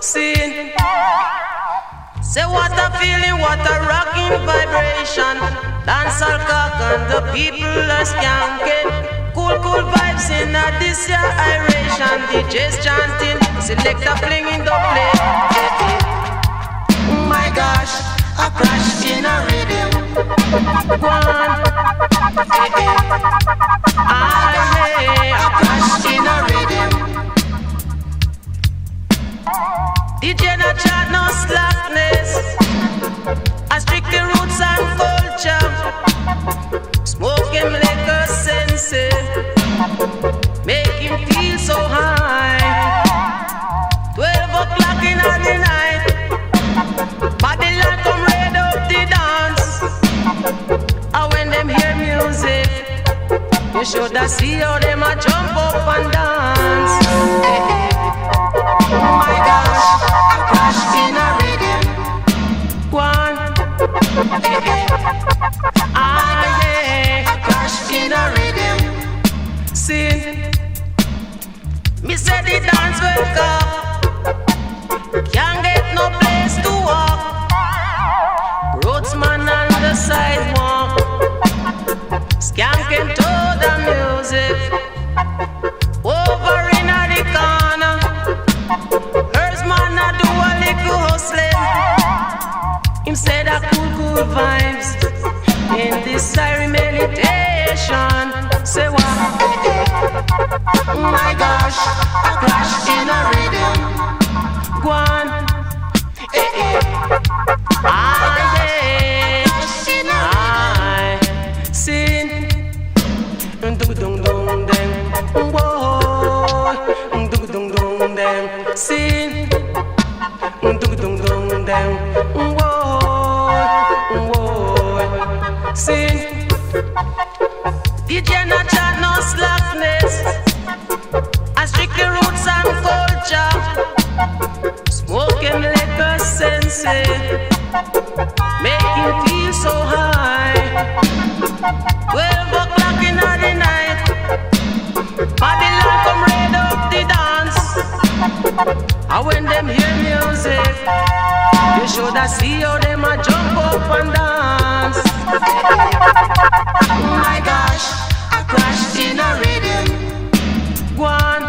Sin. Say what a feeling, what a rocking vibration. Dance all cock and the people are skanking. Cool vibes in a this year iration. DJs chanting, selector flinging the play. Oh my gosh, a crash in a rhythm. One, a crash in a rhythm. DJ no chat, no slackness. I strictly roots and culture. Smoke him like a sensei. Make him feel so high. 12 o'clock in the night. Babylon come raid up the dance. And when them hear music, you should have see how them a jump up and dance. Oh my gosh, a crash in a rhythm. One, a crash in a rhythm. Sin, me say the dance will come. Can't get no place to walk. Roadsman on the sidewalk, skanking to the music. Over in the corner, hers man a do a little hustling. Him say that cool vibes in this siren meditation. Say what? Oh my gosh, a crash in a rhythm. Go on, sin, dung dung dung dem, whoa, dung dung dung dem, sin, dung dung dung dem, whoa, whoa, sin. DJ no chat, no slackness. I strictly roots and culture. Smoke him like a sensei. Make him feel so high. 12 o'clock in the night. Babylon come raid up the dance. And when them hear music, you should have see how them a jump up and dance. Oh my gosh, a crash in a rhythm. One,